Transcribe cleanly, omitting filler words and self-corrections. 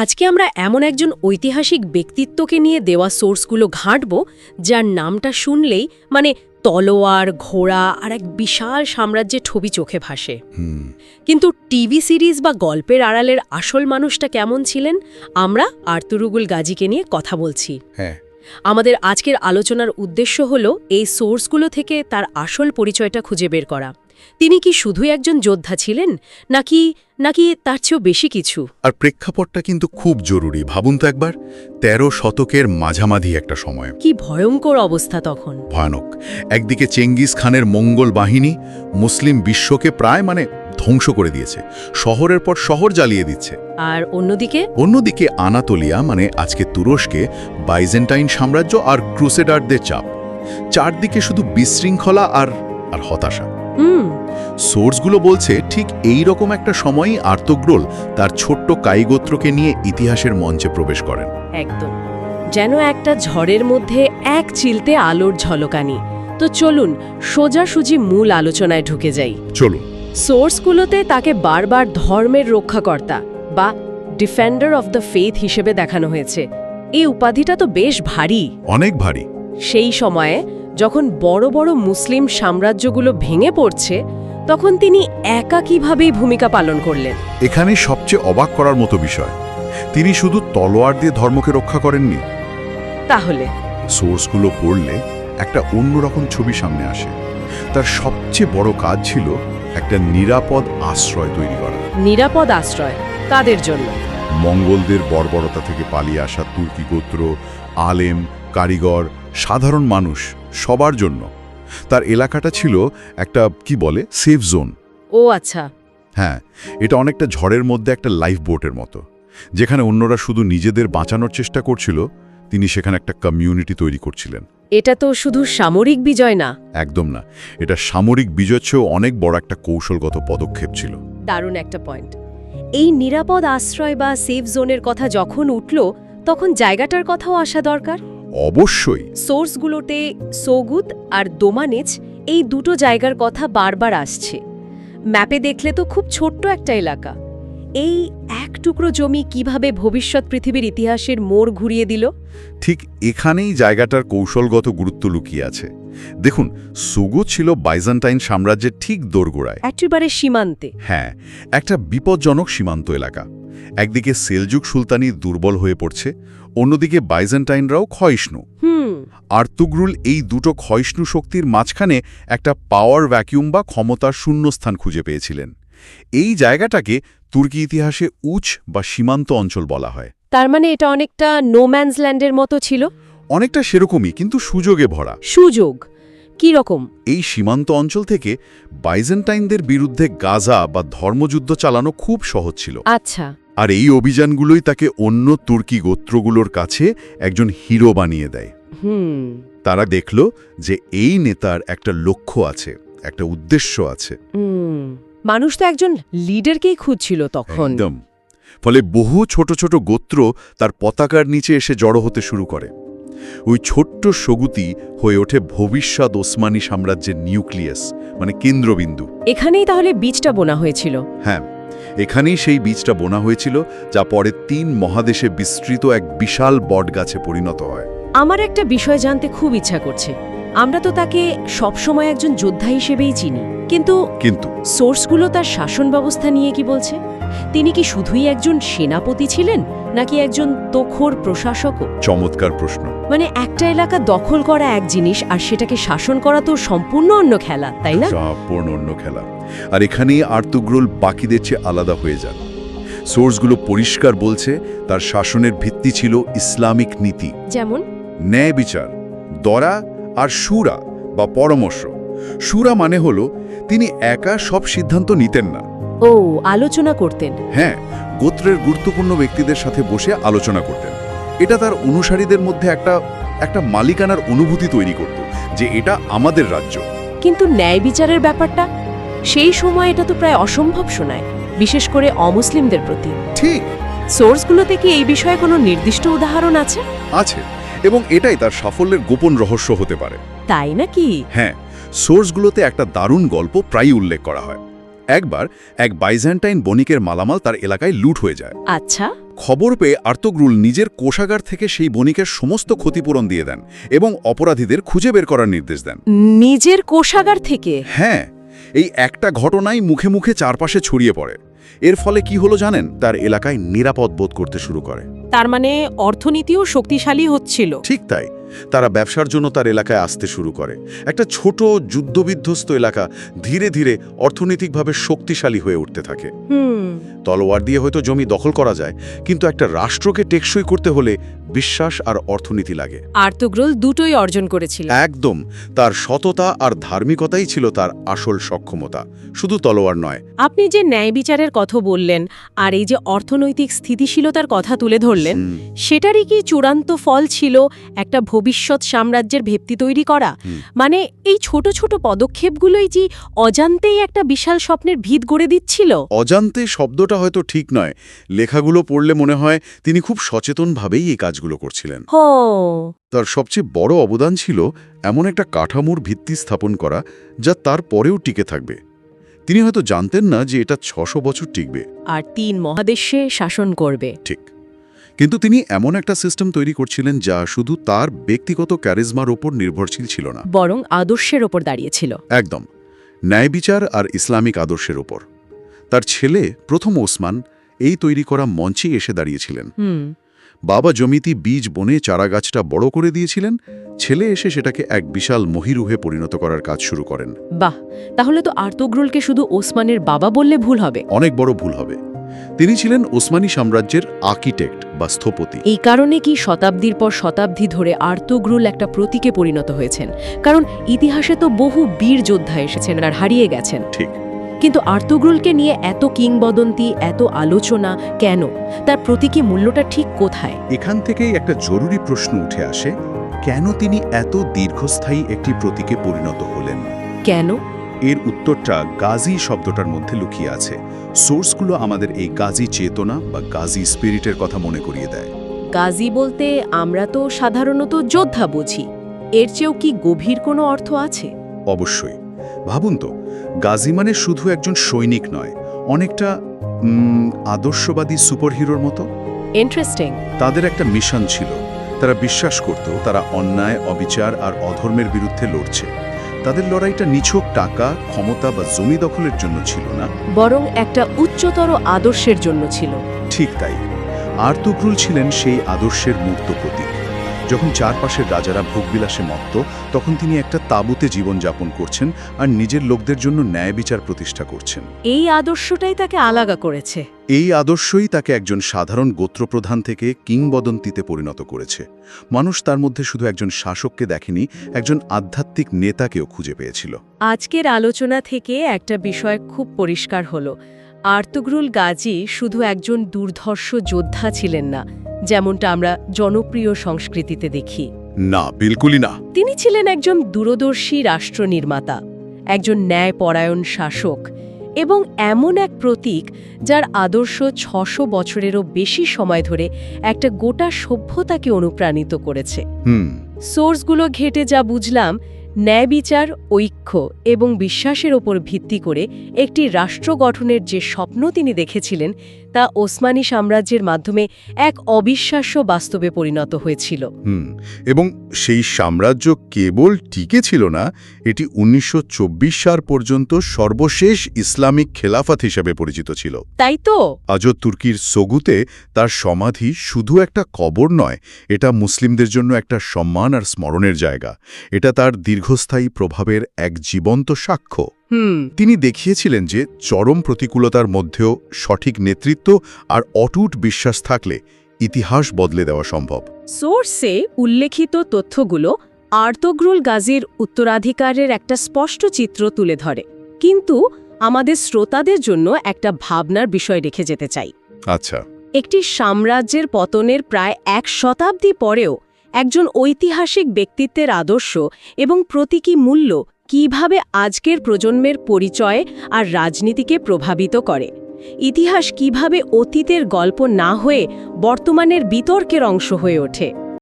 আজকে আমরা এমন একজন ঐতিহাসিক ব্যক্তিত্বকে নিয়ে দেওয়া সোর্সগুলো ঘাঁটব যার নামটা শুনলেই তলোয়ার ঘোড়া আর এক বিশাল সাম্রাজ্যের ছবি চোখে ভাসে। কিন্তু টিভি সিরিজ বা গল্পের আড়ালের আসল মানুষটা কেমন ছিলেন, আমরা আর্তুরুগুল গাজীকে নিয়ে কথা বলছি। আমাদের আজকের আলোচনার উদ্দেশ্য হল এই সোর্সগুলো থেকে তার আসল পরিচয়টা খুঁজে বের করা। তিনি কি শুধুই একজন যোদ্ধা ছিলেন নাকি তার চেয়েও বেশি কিছু? আর প্রেক্ষাপটটা কিন্তু খুব জরুরি। ভাবুন তো একবার, ১৩ শতকের মাঝামাঝি একটা সময়। কি ভয়ঙ্কর অবস্থা তখন! ভয়ানক। একদিকে চেঙ্গিস খানের মঙ্গল বাহিনী মুসলিম বিশ্বকে প্রায় ধ্বংস করে দিয়েছে, শহরের পর শহর জ্বালিয়ে দিচ্ছে। আর অন্যদিকে আনাতোলিয়া আজকে তুরস্কে বাইজেন্টাইন সাম্রাজ্য আর ক্রুসেডারদের চাপ। চারদিকে শুধু বিশৃঙ্খলা আর হতাশা। সোর্সগুলো বলছে ঠিক এই রকম একটা সময়ই আর্তুগ্রুল তার ছোট্ট কাইগোত্রকে নিয়ে ইতিহাসের মঞ্চে প্রবেশ করেন। একদম যেন একটা ঝড়ের মধ্যে এক চিলতে আলোর ঝলকানি। তো চলুন সোজাসুজি মূল আলোচনায় ঢুকে যাই। চলুন। সোর্সগুলোতে তাকে বারবার ধর্মের রক্ষাকর্তা বা ডিফেন্ডার অফ দ্য ফেথ হিসেবে দেখানো হয়েছে। এই উপাধিটা তো বেশ ভারী, অনেক ভারী। সেই সময়ে যখন বড় বড় মুসলিম সাম্রাজ্যগুলো ভেঙে পড়ছে, তখন তিনি একা কিভাবেই ভূমিকা পালন করলেন? এখানে সবচেয়ে অবাক করার মতো বিষয়, তিনি শুধু তলোয়ার দিয়ে ধর্মকে রক্ষা করেননি। তাহলে সোর্সগুলো পড়লে একটা অন্যরকম ছবি সামনে আসে। তার সবচেয়ে বড় কাজ ছিল একটা নিরাপদ আশ্রয় তৈরি করা। নিরাপদ আশ্রয় কাদের জন্য? মঙ্গলদের বর্বরতা থেকে পালিয়ে আসা তুর্কি গোত্র, আলেম, কারিগর, সাধারণ মানুষ, সবার জন্য। তার এলাকাটা ছিল একটা সেফ জোন। ও আচ্ছা। হ্যাঁ, এটা অনেকটা ঝড়ের মধ্যে একটা লাইফ বোটের মতো। যেখানে অন্যরা শুধু নিজেদের বাঁচানোর চেষ্টা করছিল, তিনি সেখানে একটা কমিউনিটি তৈরি করছিলেন। এটা তো শুধু সামরিক বিজয় না। একদম না, এটা সামরিক বিজয়ের চেয়েও অনেক বড় একটা কৌশলগত পদক্ষেপ ছিল। দারুণ একটা পয়েন্ট। এই নিরাপদ আশ্রয় বা সেফ জোনের কথা যখন উঠল, তখন জায়গাটার কথাও আসা দরকার। অবশ্যই। সোর্সগুলোতে সোগুত আর দোমানেচ এই দুটো জায়গার কথা বারবার আসছে। ম্যাপে দেখলে তো খুব ছোট্ট একটা এলাকা। এই এক টুকরো জমি কিভাবে ভবিষ্যৎ পৃথিবীর ইতিহাসের মোড় ঘুরিয়ে দিল? ঠিক এখানেই জায়গাটার কৌশলগত গুরুত্ব লুকিয়ে আছে। দেখুন, সোগুত ছিল বাইজেন্টাইন সাম্রাজ্যের ঠিক দোরগোড়ায়, একেবারে সীমান্তে। হ্যাঁ, একটা বিপজ্জনক সীমান্ত এলাকা। একদিকে সেলজুক সুলতানি দুর্বল হয়ে পড়ছে, অন্যদিকে বাইজেন্টাইনরাও ক্ষয়িষ্ণু। আর্তুগ্রুল এই দুটো ক্ষয়িষ্ণু শক্তির মাঝখানে একটা পাওয়ার ভ্যাকিউম বা ক্ষমতার শূন্যস্থান খুঁজে পেয়েছিলেন। এই জায়গাটাকে তুর্কি ইতিহাসে উচ বা সীমান্ত অঞ্চল বলা হয়। তার এটা অনেকটা নোম্যান্স ল্যান্ডের মতো ছিল। অনেকটা সেরকমই, কিন্তু সুযোগে ভরা। সুযোগ কি রকম? এই সীমান্ত অঞ্চল থেকে বাইজেন্টাইনদের বিরুদ্ধে গাজা বা ধর্মযুদ্ধ চালানো খুব সহজ ছিল। আচ্ছা। আর এই অভিযানগুলোই তাকে অন্য তুর্কি গোত্রগুলোর কাছে একজন হিরো বানিয়ে দেয়। তারা দেখল যে এই নেতার একটা লক্ষ্য আছে, একটা উদ্দেশ্য আছে। মানুষ তো একজন লিডারকেই খুঁজছিল তখন। একদম। ফলে বহু ছোট ছোট গোত্র তার পতাকার নিচে এসে জড়ো হতে শুরু করে। ওই ছোট্ট সগুতি হয়ে ওঠে ভবিষ্যৎ ওসমানী সাম্রাজ্যের নিউক্লিয়াস, কেন্দ্রবিন্দু। এখানেই তাহলে বীজটা বোনা হয়েছিল? হ্যাঁ, এখানেই সেই বীজটা বোনা হয়েছিল, যা পরে 3 মহাদেশে বিস্তৃত এক বিশাল বটগাছে পরিণত হয়। আমার একটা বিষয় জানতে খুব ইচ্ছা করছে। আমরা তো তাকে সবসময় একজন যোদ্ধা হিসেবেই চিনি, কিন্তু সোর্সগুলো তার শাসন ব্যবস্থা নিয়ে কি বলছে? তিনি কি শুধুই একজন সেনাপতি ছিলেন, নাকি একজন তোখর প্রশাসকও? চমৎকার প্রশ্ন। একটা এলাকা দখল করা এক জিনিস, আর সেটাকে শাসন করা তো সম্পূর্ণ অন্য খেলা, তাই না? সম্পূর্ণ অন্য খেলা। আর এখানেই আর্তুগ্রুল বাকিদের চেয়ে আলাদা হয়ে যান। সোর্সগুলো পরিষ্কার বলছে তার শাসনের ভিত্তি ছিল ইসলামিক নীতি, যেমন ন্যায় বিচার, দরা আর শুরা বা পরামর্শ। শুরা হলো তিনি একা সব সিদ্ধান্ত নিতেন না। ও, আলোচনা করতেন। হ্যাঁ, গোত্রের গুরুত্বপূর্ণ ব্যক্তিদের সাথে বসে আলোচনা করতেন। এটা তার অনুসারীদের মধ্যে একটা মালিকানার অনুভূতি তৈরি করত, যে এটা আমাদের রাজ্য। কিন্তু ন্যায় বিচারের ব্যাপারটা সেই সময় এটা তো প্রায় অসম্ভব শোনায়, বিশেষ করে অমুসলিমদের প্রতি। ঠিক। সোর্সগুলোতে কি এই বিষয়ে কোনো নির্দিষ্ট উদাহরণ আছে? আছে, এবং এটাই তার সাফল্যের গোপন রহস্য হতে পারে। তাই নাকি? হ্যাঁ, সোর্সগুলোতে একটা দারুণ গল্প প্রায়ই উল্লেখ করা হয়। একবার এক বাইজেন্টাইন বণিকের মালামাল তার এলাকায় লুট হয়ে যায়। আচ্ছা। খবর পেয়ে আর্তগ্রুল নিজের কোষাগার থেকে সেই বণিকের সমস্ত ক্ষতিপূরণ দিয়ে দেন এবং অপরাধীদের খুঁজে বের করার নির্দেশ দেন। নিজের কোষাগার থেকে? হ্যাঁ, এই একটা ঘটনাই মুখে মুখে চারপাশে ছড়িয়ে পড়ে। এর ফলে কি হলো জানেন? তার এলাকায় নিরাপদ বোধ করতে শুরু করে। তার মানে অর্থনীতিও শক্তিশালী হচ্ছিল। ঠিক তাই। তারা ব্যবসার জন্য তার এলাকায় আসতে শুরু করে। একটা ছোট যুদ্ধবিধ্বস্ত এলাকা ধীরে ধীরে অর্থনৈতিকভাবে শক্তিশালী হয়ে উঠতে থাকে। তলোয়ার দিয়ে হয়তো জমি দখল করা যায়, কিন্তু একটা রাষ্ট্রকে টেকসই করতে হলে বিশ্বাস আর অর্থনীতি লাগে। আর্তগ্রুল দুটোই অর্জন করেছিল। একদম। তার সততা আর ধার্মিকতাই ছিল তার আসল সক্ষমতা, শুধু তলোয়ার নয়। আপনি যে ন্যায় বিচারের কথা বললেন আর এই যে অর্থনৈতিক স্থিতিশীলতার কথা তুলে ধরলেন, সেটারই কি চূড়ান্ত ফল ছিল একটা ভবিষ্যৎ সাম্রাজ্যের ভিত্তি তৈরি করা? মানে এই ছোট ছোট পদক্ষেপগুলোই যে অজান্তেই একটা বিশাল স্বপ্নের ভিত গড়ে দিচ্ছিল? অজান্তে শব্দটা হয়তো ঠিক নয়। লেখাগুলো পড়লে মনে হয় তিনি খুব সচেতনভাবেই এই কাজগুলো করছিলেন। তার সবচেয়ে বড় অবদান ছিল এমন একটা কাঠামোর ভিত্তি স্থাপন করা যা তার পরেও টিকে থাকবে। তিনি হয়তো জানতেন না যে এটা ৬০০ বছর টিকবে আর ৩ মহাদেশে শাসন করবে। ঠিক, কিন্তু তিনি এমন একটা সিস্টেম তৈরি করছিলেন যা শুধু তার ব্যক্তিগত ক্যারিজমার ওপর নির্ভরশীল ছিল না, বরং আদর্শের ওপর দাঁড়িয়েছিল। একদম, ন্যায় বিচার আর ইসলামিক আদর্শের ওপর। তার ছেলে প্রথম ওসমান এই তৈরি করা মঞ্চে এসে দাঁড়িয়েছিলেন। বাবা জমিতে বীজ বনে চারাগাছটা বড় করে দিয়েছিলেন, ছেলে এসে সেটাকে এক বিশাল মহিরুহে পরিণত করার কাজ শুরু করেন। বাহ, তাহলে তো আর্তগ্রুলকে শুধু ওসমানের বাবা বললে ভুল হবে। অনেক বড় ভুল হবে। তিনি ছিলেন ওসমানী সাম্রাজ্যের আর্কিটেক্ট বা স্থপতি। এই কারণে কি শতাব্দীর পর শতাব্দী ধরে আর্তগ্রুল একটা প্রতীকে পরিণত হয়েছেন? কারণ ইতিহাসে তো বহু বীর যোদ্ধা এসেছেন আর হারিয়ে গেছেন। ঠিক, কিন্তু আর্তগ্রুলকে নিয়ে এত কিংবদন্তি, এত আলোচনা কেন? তার প্রতীকী মূল্যটা ঠিক কোথায়? এখান থেকেই একটা জরুরি প্রশ্ন উঠে আসে, কেন তিনি এত দীর্ঘস্থায়ী একটি প্রতীকে পরিণত হলেন? কেন? এর উত্তরটা গাজী শব্দটার মধ্যে লুকিয়ে আছে। সোর্সগুলো আমাদের এই গাজী চেতনা বা গাজী স্পিরিটের কথা মনে করিয়ে দেয়। গাজী বলতে আমরা তো সাধারণত যোদ্ধা বুঝি, এর চেয়েও কি গভীর কোনো অর্থ আছে? অবশ্যই। ভাবুন তো, গাজী মানে শুধু একজন সৈনিক নয়, অনেকটা আদর্শবাদী সুপারহিরোর মতো। ইন্টারেস্টিং। তাদের একটা মিশন ছিল। তারা বিশ্বাস করত তারা অন্যায়, অবিচার আর অধর্মের বিরুদ্ধে লড়ছে। তাদের লড়াইটা নিছক টাকা, ক্ষমতা বা জমি দখলের জন্য ছিল না, বরং একটা উচ্চতর আদর্শের জন্য ছিল। ঠিক তাই। আর্তগ্রুল ছিলেন সেই আদর্শের মূর্ত প্রতীক। যখন চারপাশের রাজারা ভোগবিলাসে মত্ত, তখন তিনি একটা তাঁবুতে জীবনযাপন করছেন আর নিজের লোকদের জন্য ন্যায় বিচার প্রতিষ্ঠা করছেন। এই আদর্শটাই তাকে আলাদা করেছে। এই আদর্শই তাকে একজন সাধারণ গোত্রপ্রধান থেকে কিংবদন্তিতে পরিণত করেছে। মানুষ তার মধ্যে শুধু একজন শাসককে দেখেনি, একজন আধ্যাত্মিক নেতাকেও খুঁজে পেয়েছিল। আজকের আলোচনা থেকে একটা বিষয় খুব পরিষ্কার হলো, আর্তগ্রুল গাজী শুধু একজন দুর্ধর্ষ যোদ্ধা ছিলেন না, যেমনটা আমরা জনপ্রিয় সংস্কৃতিতে দেখি। না, বিলকুলই না। তিনি ছিলেন একজন দূরদর্শী রাষ্ট্র নির্মাতা, একজন ন্যায়পরায়ণ শাসক এবং এমন এক প্রতীক যার আদর্শ ৬০০ বছরেরও বেশি সময় ধরে একটা গোটা সভ্যতাকে অনুপ্রাণিত করেছে। সোর্সগুলো ঘেটে যা বুঝলাম, ন্যায় বিচার, ঐক্য এবং বিশ্বাসের ওপর ভিত্তি করে একটি রাষ্ট্র গঠনের যে স্বপ্ন তিনি দেখেছিলেন, তা ওসমানী সাম্রাজ্যের মাধ্যমে এক অবিশ্বাস্য বাস্তবে পরিণত হয়েছিল। এবং সেই সাম্রাজ্য কেবল টিকে ছিল না, এটি ১৯২৪ সাল পর্যন্ত সর্বশেষ ইসলামিক খেলাফত হিসেবে পরিচিত ছিল। তাই তো আজও তুর্কির সোগুতে তার সমাধি শুধু একটা কবর নয়, এটা মুসলিমদের জন্য একটা সম্মান আর স্মরণের জায়গা। এটা তার দীর্ঘস্থায়ী প্রভাবের এক জীবন্ত সাক্ষ্য। তিনি দেখিয়েছিলেন যে চরম প্রতিকূলতার মধ্যেও সঠিক নেতৃত্ব আর অটুট বিশ্বাস থাকলে ইতিহাস বদলে দেওয়া সম্ভব। সোর্সে উল্লেখিত তথ্যগুলো আর্তগ্রুল গাজীর উত্তরাধিকারের একটা স্পষ্ট চিত্র তুলে ধরে, কিন্তু আমাদের শ্রোতাদের জন্য একটা ভাবনার বিষয় রেখে যেতে চাই। আচ্ছা, একটি সাম্রাজ্যের পতনের প্রায় ১ শতাব্দী পরেও একজন ঐতিহাসিক ব্যক্তিত্বের আদর্শ এবং প্রতীকী মূল্য কিভাবে আজকের প্রজন্মের পরিচয় আর রাজনীতিকে প্রভাবিত করে? ইতিহাস কিভাবে অতীতের গল্প না হয়ে বর্তমানের বিতর্কের অংশ হয়ে ওঠে?